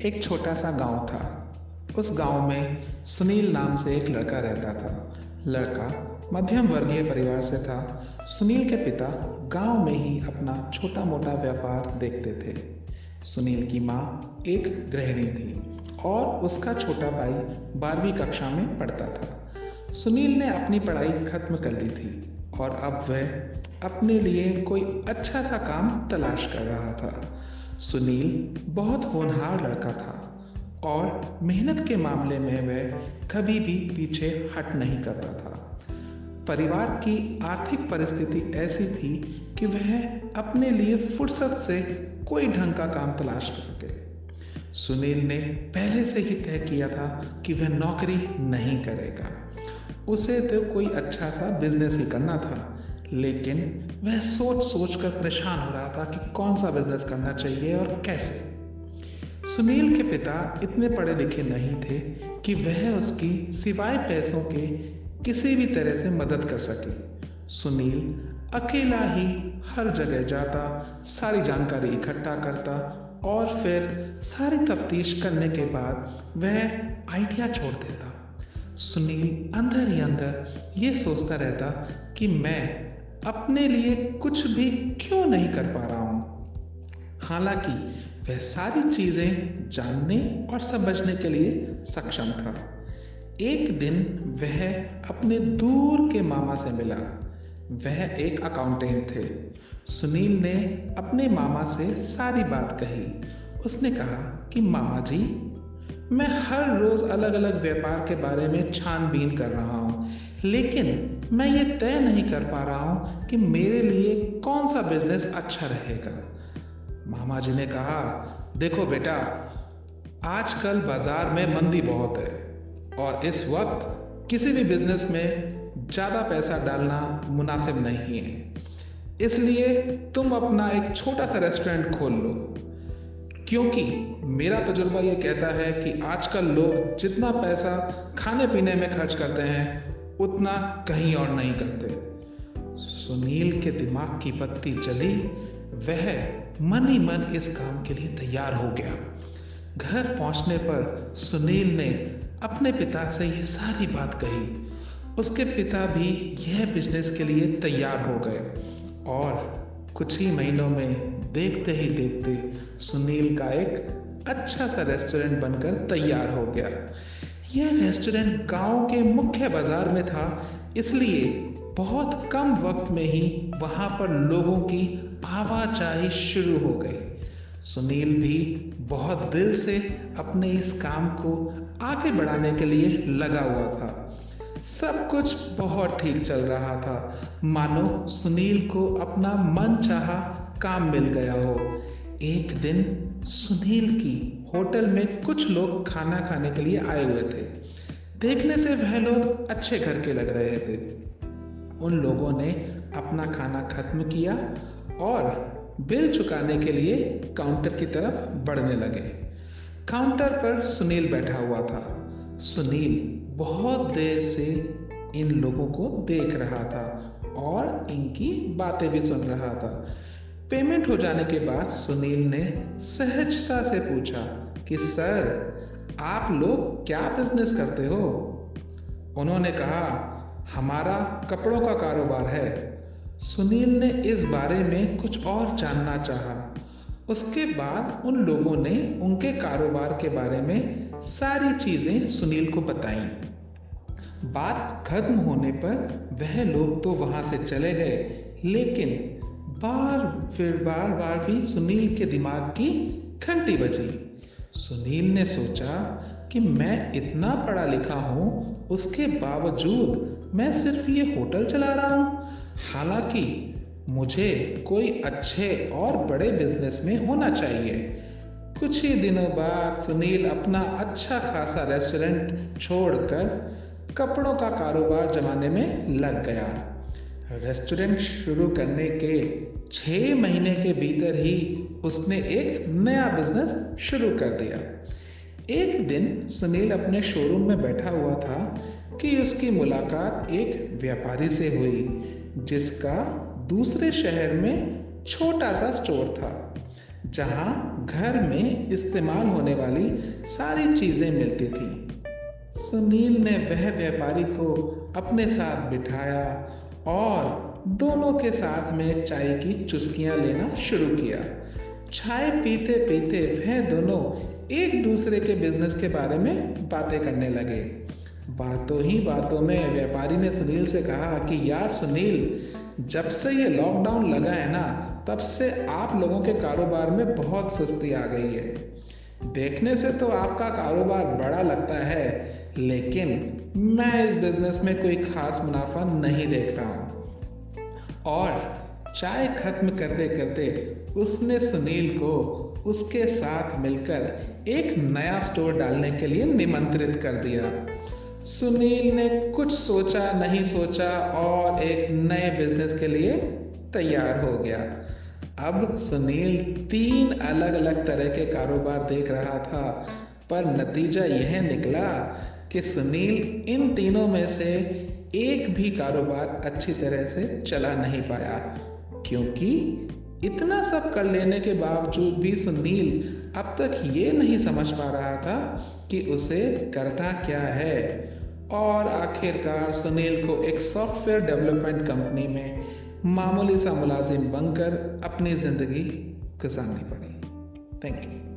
एक छोटा सा गांव था। उस गांव में सुनील नाम से एक लड़का रहता था। लड़का मध्यम वर्गीय परिवार से था। सुनील के पिता गांव में ही अपना छोटा मोटा व्यापार देखते थे। सुनील की माँ एक गृहिणी थी और उसका छोटा भाई 12वीं कक्षा में पढ़ता था। सुनील ने अपनी पढ़ाई खत्म कर ली थी और अब वह अपने लिए कोई अच्छा सा काम तलाश कर रहा था। सुनील बहुत होनहार लड़का था और मेहनत के मामले में वह कभी भी पीछे हट नहीं करता था। परिवार की आर्थिक परिस्थिति ऐसी थी कि वह अपने लिए फुर्सत से कोई ढंग का काम तलाश कर सके। सुनील ने पहले से ही तय किया था कि वह नौकरी नहीं करेगा। उसे तो कोई अच्छा सा बिजनेस ही करना था, लेकिन वह सोच सोच कर परेशान हो रहा था कि कौन सा बिजनेस करना चाहिए और कैसे। सुनील के पिता इतने पढ़े लिखे नहीं थे कि वह उसकी सिवाय पैसों के किसी भी तरह से मदद कर सके। सुनील अकेला ही हर जगह जाता, सारी जानकारी इकट्ठा करता और फिर सारी तफ्तीश करने के बाद वह आइडिया छोड़ देता। सुनील अंदर ही अंदर ये सोचता रहता कि मैं अपने लिए कुछ भी क्यों नहीं कर पा रहा हूं। हालांकि वह सारी चीजें जानने और समझने के लिए सक्षम था। एक दिन वह अपने दूर के मामा से मिला। वह एक अकाउंटेंट थे। सुनील ने अपने मामा से सारी बात कही। उसने कहा कि मामा जी, मैं हर रोज अलग अलग व्यापार के बारे में छानबीन कर रहा हूँ, लेकिन मैं ये तय नहीं कर पा रहा हूँ कि मेरे लिए कौन सा बिजनेस अच्छा रहेगा। मामा जी ने कहा, देखो बेटा, आजकल बाजार में मंदी बहुत है और इस वक्त किसी भी बिजनेस में ज़्यादा पैसा डालना मुनासिब नहीं है। इसलिए तुम अपना एक छोटा सा रेस्टोरेंट खोल लो, क्योंकि मेरा तजुर्बा ये कहता है कि आजकल लोग जितना पैसा खाने पीने में खर्च करते हैं उतना कहीं और नहीं करते। सुनील के दिमाग की बत्ती जली। वह मन ही मन इस काम के लिए तैयार हो गया। घर पहुंचने पर सुनील ने अपने पिता से ये सारी बात कही। उसके पिता भी यह बिजनेस के लिए तैयार हो गए और कुछ ही महीनों में देखते ही देखते सुनील का एक अच्छा सा रेस्टोरेंट बनकर तैयार हो गया। यह रेस्टोरेंट गांव के मुख्य बाजार में था, इसलिए बहुत कम वक्त में ही वहां पर लोगों की आवाजाही शुरू हो गई। सुनील भी बहुत दिल से अपने इस काम को आगे बढ़ाने के लिए लगा हुआ था। सब कुछ बहुत ठीक चल रहा था, मानो सुनील को अपना मनचाहा काम मिल गया हो। एक दिन सुनील की होटल में कुछ लोग खाना खाने के लिए आए हुए थे। देखने से वह लोग अच्छे घर के लग रहे थे। उन लोगों ने अपना खाना खत्म किया और बिल चुकाने के लिए काउंटर की तरफ बढ़ने लगे। काउंटर पर सुनील बैठा हुआ था। सुनील बहुत देर से इन लोगों को देख रहा था और इनकी बातें भी सुन रहा था। पेमेंट हो जाने के बाद सुनील ने सहजता से पूछा कि सर, आप लोग क्या बिजनेस करते हो? उन्होंने कहा, हमारा कपड़ों का कारोबार है। सुनील ने इस बारे में कुछ और जानना चाहा। उसके बाद उन लोगों ने उनके कारोबार के बारे में सारी चीजें सुनील को बताई। बात खत्म होने पर वह लोग तो वहां से चले गए, लेकिन बार बार भी सुनील के दिमाग की घंटी बजी। सुनील ने सोचा कि मैं इतना पढ़ा लिखा हूं, उसके बावजूद मैं सिर्फ ये होटल चला रहा हूं। हालांकि मुझे कोई अच्छे और बड़े बिजनेस में होना चाहिए। कुछ ही दिनों बाद सुनील अपना अच्छा खासा रेस्टोरेंट छोड़कर कपड़ों का कारोबार जमाने में लग गया। रेस्टोरेंट शुरू करने के 6 महीने के भीतर ही उसने एक नया बिजनेस शुरू कर दिया। एक दिन सुनील अपने शोरूम में बैठा हुआ था कि उसकी मुलाकात एक व्यापारी से हुई, जिसका दूसरे शहर में छोटा सा स्टोर था। जहां घर में इस्तेमाल होने वाली सारी चीजें मिलती थी। सुनील ने वह व्यापारी को अपने साथ बिठाया और दोनों के साथ में चाय की चुस्कियां लेना शुरू किया। चाय पीते पीते वह दोनों एक दूसरे के बिजनेस के बारे में बातें करने लगे। बातों ही बातों में व्यापारी ने सुनील से कहा कि यार सुनील, जब से ये लॉकडाउन लगा है ना, तब से आप लोगों के कारोबार में बहुत सुस्ती आ गई है। देखने से तो आपका कारोबार बड़ा लगता है, लेकिन मैं इस बिजनेस में कोई खास मुनाफा नहीं देख रहा हूँ। और चाय खत्म करते करते उसने सुनील को उसके साथ मिलकर एक नया स्टोर डालने के लिए निमंत्रित कर दिया। सुनील ने कुछ सोचा नहीं सोचा और एक नए बिजनेस के लिए तैयार हो गया। अब सुनील 3 अलग अलग तरह के कारोबार देख रहा था, पर नतीजा यह निकला कि सुनील इन तीनों में से एक भी कारोबार अच्छी तरह से चला नहीं पाया, क्योंकि इतना सब कर लेने के बावजूद भी सुनील अब तक ये नहीं समझ पा रहा था कि उसे करना क्या है। और आखिरकार सुनील को एक सॉफ्टवेयर डेवलपमेंट कंपनी में मामूली सा मुलाजिम बनकर अपनी जिंदगी गुजारनी पड़ी। Thank you.